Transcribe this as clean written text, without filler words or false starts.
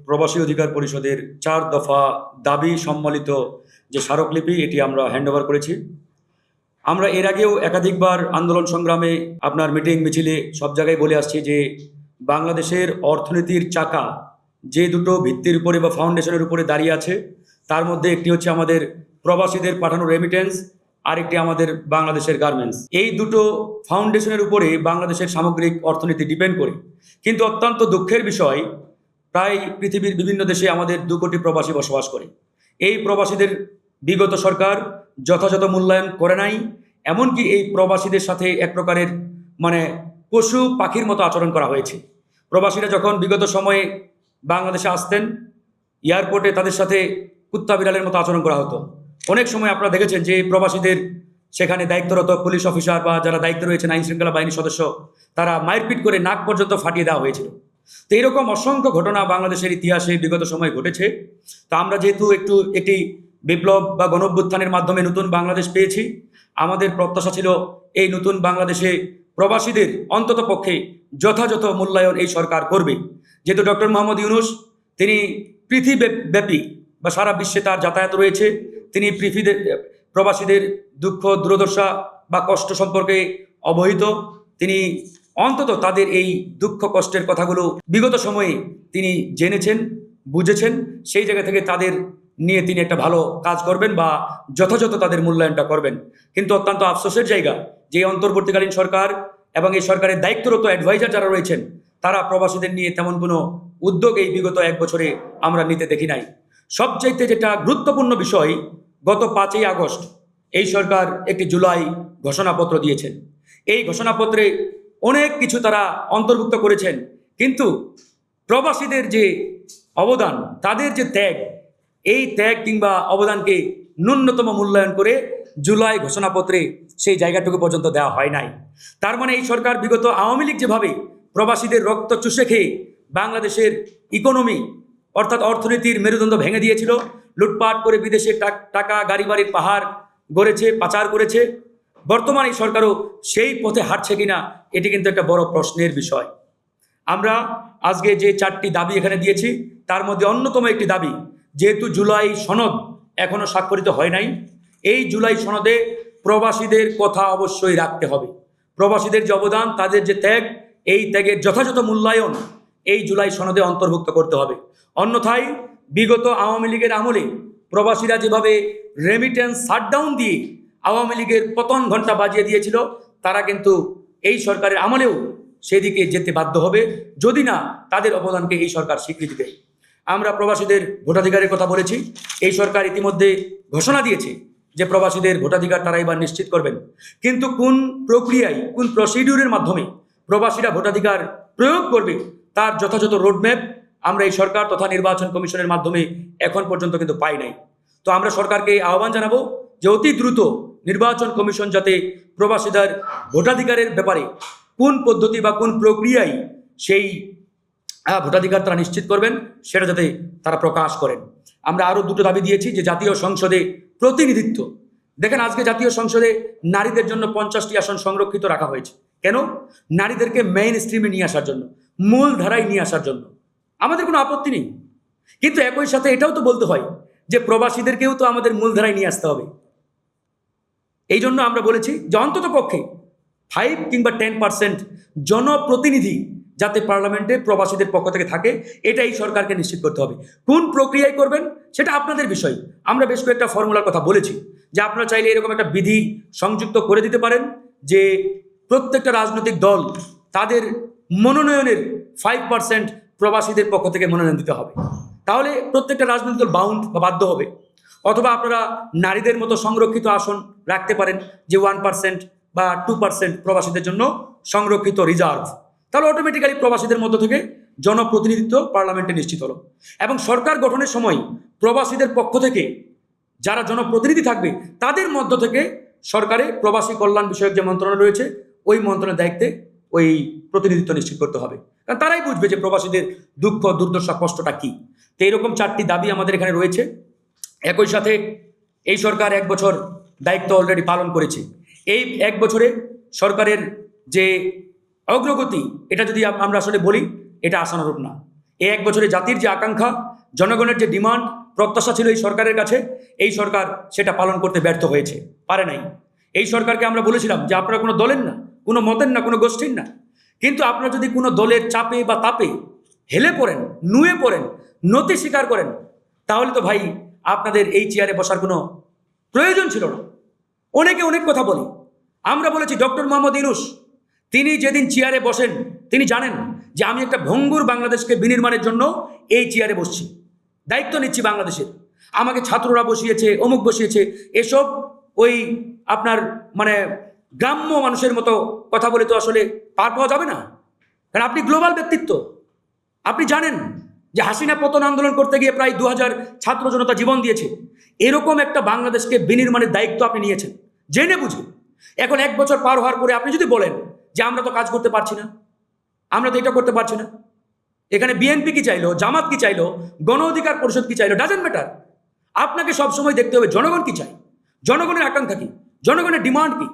প্রবাসী অধিকার পরিষদের 4 দফা দাবি সম্মিলিত যে স্মারকলিপি এটি আমরা হ্যান্ডওভার করেছি। আমরা এর আগেও একাধিকবার আন্দোলন সংগ্রামে আপনার মিটিং মিছিলে সব জায়গায় বলে আসছি যে বাংলাদেশের অর্থনীতির চাকা যে দুটো ভিত্তির উপরে বা ফাউন্ডেশনের উপরে দাঁড়িয়ে আছে তার মধ্যে একটি হচ্ছে আমাদের প্রবাসীদের পাঠানো রেমিটেন্স, আরেকটি আমাদের বাংলাদেশের গার্মেন্টস। এই দুটো ফাউন্ডেশনের উপরে বাংলাদেশের সামগ্রিক অর্থনীতি ডিপেন্ড করে। কিন্তু অত্যন্ত দুঃখের বিষয়, প্রায় পৃথিবীর বিভিন্ন দেশে আমাদের 2 কোটি প্রবাসী বসবাস করে। এই প্রবাসীদের বিগত সরকার যথাযথ মূল্যায়ন করে নাই, এমনকি এই প্রবাসীদের সাথে এক প্রকারের পশু পাখির মতো আচরণ করা হয়েছে। প্রবাসীরা যখন বিগত সময়ে বাংলাদেশে আসতেন, এয়ারপোর্টে তাদের সাথে কুত্তা বিড়ালের মতো আচরণ করা হতো। অনেক সময় আপনারা দেখেছেন যে প্রবাসীদের সেখানে দায়িত্বরত পুলিশ অফিসার বা যারা দায়িত্ব রয়েছেন আইন শৃঙ্খলা বাহিনীর সদস্য, তারা মারপিট করে নাক পর্যন্ত ফাটিয়ে দেওয়া হয়েছিল। তো এইরকম অসংখ্য ঘটনা বাংলাদেশের ইতিহাসে বিগত সময় ঘটেছে। তা আমরা যেহেতু একটি বিপ্লব বা গণঅভ্যুত্থানের মাধ্যমে নতুন বাংলাদেশ পেয়েছি, আমাদের প্রত্যাশা ছিল এই নতুন বাংলাদেশে প্রবাসীদের অন্তত পক্ষে যথাযথ মূল্যায়ন এই সরকার করবে। যেহেতু ডক্টর মোহাম্মদ ইউনূস তিনি পৃথিবীব্যাপী বা সারা বিশ্বে তার যাতায়াত রয়েছে, তিনি প্রবাসীদের দুঃখ দুর্দশা বা কষ্ট সম্পর্কে অবহিত। তিনি অন্তত তাদের এই দুঃখ কষ্টের কথাগুলো বিগত সময়ে তিনি জেনেছেন, বুঝেছেন। সেই জায়গা থেকে তাদের নিয়ে তিনি একটা ভালো কাজ করবেন বা যথাযথ তাদের মূল্যায়নটা করবেন। কিন্তু অত্যন্ত আফসোসের জায়গা যে অন্তর্বর্তীকালীন সরকার এবং এই সরকারের দায়িত্বরত অ্যাডভাইজার যারা রয়েছেন, তারা প্রবাসীদের নিয়ে তেমন কোনো উদ্যোগ এই বিগত 1 বছরে আমরা নিতে দেখি নাই। সবচাইতে যেটা গুরুত্বপূর্ণ বিষয়, গত 5ই আগস্ট এই সরকার একটি জুলাই ঘোষণাপত্র দিয়েছেন। এই ঘোষণাপত্রে অনেক কিছু তারা অন্তর্ভুক্ত করেছেন, কিন্তু প্রবাসীদের যে অবদান, তাদের যে ত্যাগ, এই ত্যাগ কিংবা অবদানকে ন্যূনতম মূল্যায়ন করে জুলাই ঘোষণাপত্রে সেই জায়গাটুকু পর্যন্ত দেওয়া হয় নাই। তার মানে এই সরকার বিগত আওয়ামী লীগ যেভাবে প্রবাসীদের রক্ত চুষে খেয়ে বাংলাদেশের ইকোনমি অর্থাৎ অর্থনীতির মেরুদণ্ড ভেঙে দিয়েছিল, লুটপাট করে বিদেশে টাকা গাড়ি বাড়ির পাহাড় গড়েছে, পাচার করেছে, বর্তমান এই সরকারও সেই পথে হাঁটছে কিনা এটি কিন্তু একটা বড় প্রশ্নের বিষয়। আমরা আজকে যে 4টি দাবি এখানে দিয়েছি, তার মধ্যে অন্যতম একটি দাবি, যেহেতু জুলাই সনদ এখনো স্বাক্ষরিত হয় নাই, এই জুলাই সনদে প্রবাসীদের কথা অবশ্যই রাখতে হবে। প্রবাসীদের যে অবদান, তাদের যে ত্যাগ, এই ত্যাগের যথাযথ মূল্যায়ন এই জুলাই সনদে অন্তর্ভুক্ত করতে হবে। অন্যথায় বিগত আওয়ামী লীগের আমলে প্রবাসীরা যেভাবে রেমিটেন্স শাটডাউন দিয়ে আওয়ামী লীগের পতন ঘণ্টা বাজিয়ে দিয়েছিল, তারা কিন্তু এই সরকারের আমলেও সেদিকে যেতে বাধ্য হবে যদি না তাদের অবদানকে এই সরকার স্বীকৃতি দেয়। আমরা প্রবাসীদের ভোটাধিকারের কথা বলেছি। এই সরকার ইতিমধ্যে ঘোষণা দিয়েছে যে প্রবাসীদের ভোটাধিকার তারা এবার নিশ্চিত করবেন, কিন্তু কোন প্রক্রিয়ায়, কোন প্রসিডিউরের মাধ্যমে প্রবাসীরা ভোটাধিকার প্রয়োগ করবে তার যথাযথ রোডম্যাপ আমরা এই সরকার তথা নির্বাচন কমিশনের মাধ্যমে এখন পর্যন্ত কিন্তু পাই নাই। তো আমরা সরকারকে আহ্বান জানাবো যে অতি দ্রুত নির্বাচন কমিশন যাতে প্রবাসীদের ভোটাধিকারের ব্যাপারে কোন পদ্ধতি বা কোন প্রক্রিয়ায় সেই ভোটাধিকার তারা নিশ্চিত করবেন সেটা যাতে তারা প্রকাশ করেন। আমরা আরও 2টো দাবি দিয়েছি যে জাতীয় সংসদে প্রতিনিধিত্ব। দেখেন, আজকে জাতীয় সংসদে নারীদের জন্য 50টি আসন সংরক্ষিত রাখা হয়েছে। কেন? নারীদেরকে মেইন স্ট্রিমে নিয়ে আসার জন্য, মূল ধারায় নিয়ে আসার জন্য। আমাদের কোনো আপত্তি নেই, কিন্তু একই সাথে এটাও তো বলতে হয় যে প্রবাসীদেরকেও তো আমাদের মূল ধারায় নিয়ে আসতে হবে। এই জন্য আমরা বলেছি যে অন্তত পক্ষে 5 কিংবা 10% জনপ্রতিনিধি যাতে পার্লামেন্টে প্রবাসীদের পক্ষ থেকে থাকে, এটা এই সরকারকে নিশ্চিত করতে হবে। কোন প্রক্রিয়ায় করবেন সেটা আপনাদের বিষয়। আমরা বেশ কয়েকটা ফর্মুলার কথা বলেছি যে আপনারা চাইলে এরকম একটা বিধি সংযুক্ত করে দিতে পারেন যে প্রত্যেকটা রাজনৈতিক দল তাদের মনোনয়নের 5% প্রবাসীদের পক্ষ থেকে মনোনয়ন দিতে হবে। তাহলে প্রত্যেকটা রাজনৈতিক দল বাউন্ড বা বাধ্য হবে। অথবা আপনারা নারীদের মতো সংরক্ষিত আসন রাখতে পারেন যে 1% বা 2% প্রবাসীদের জন্য সংরক্ষিত রিজার্ভ। তাহলে অটোমেটিক্যালি প্রবাসীদের মধ্য থেকে জনপ্রতিনিধিত্ব পার্লামেন্টে নিশ্চিত হলো। এবং সরকার গঠনের সময় প্রবাসীদের পক্ষ থেকে যারা জনপ্রতিনিধি থাকবে তাদের মধ্য থেকে সরকারে প্রবাসী কল্যাণ বিষয়ক যে মন্ত্রণালয় রয়েছে ওই মন্ত্রণালয়ের দায়িত্বে ওই প্রতিনিধিত্ব নিশ্চিত করতে হবে, কারণ তারাই বুঝবে যে প্রবাসীদের দুঃখ দুর্দশা কষ্টটা কী। তো এইরকম 4টি দাবি আমাদের এখানে রয়েছে। একই সাথে এই সরকার 1 বছর দায়িত্ব অলরেডি পালন করেছে। এই 1 বছরে সরকারের যে অগ্রগতি, এটা যদি আমরা আসলে বলি, এটা আশানুরূপ না। এই 1 বছরে জাতির যে আকাঙ্ক্ষা, জনগণের যে ডিমান্ড, প্রত্যাশা ছিল এই সরকারের কাছে, এই সরকার সেটা পালন করতে ব্যর্থ হয়েছে, পারে নাই। এই সরকারকে আমরা বলেছিলাম যে আপনারা কোনো দলের না, কোনো মতের না, কোনো গোষ্ঠীর না, কিন্তু আপনারা যদি কোনো দলের চাপে বা তাপে হেলে পড়েন, নুয়ে পড়েন, নতি স্বীকার করেন, তাহলে তো ভাই আপনাদের এই চেয়ারে বসার কোনো প্রয়োজন ছিল না। অনেকে অনেক কথা বলে, আমরা বলেছি ডক্টর মোহাম্মদ ইউনূস তিনি যেদিন চেয়ারে বসেন তিনি জানেন যে আমি একটা ভঙ্গুর বাংলাদেশকে বিনির্মাণের জন্য এই চেয়ারে বসছি, দায়িত্ব নিচ্ছি বাংলাদেশের। আমাকে ছাত্ররা বসিয়েছে, অমুক বসিয়েছে, এসব ওই আপনার মানে গ্রাম্য মানুষের মতো কথা বলে তো আসলে পার পাওয়া যাবে না। কারণ আপনি গ্লোবাল ব্যক্তিত্ব, আপনি জানেন যে হাসিনা পতন আন্দোলন করতে গিয়ে প্রায় 2000 ছাত্র জনতা জীবন দিয়েছে। এরকম একটা বাংলাদেশকে বিনির্মাণের দায়িত্ব আপনি নিয়েছেন জেনে বুঝে। এখন 1 বছর পার হওয়ার পরে আপনি যদি বলেন যে আমরা তো কাজ করতে পারছি না, আমরা তো এটা করতে পারছি না, এখানে বিএনপি কি চাইলো, জামাত কি চাইলো, গণ অধিকার পরিষদ কি চাইলো, ডাজেন্ট ম্যাটার। আপনাকে সবসময় দেখতে হবে জনগণ কি চায়, জনগণের আকাঙ্ক্ষা কি, জনগণের ডিমান্ড কি।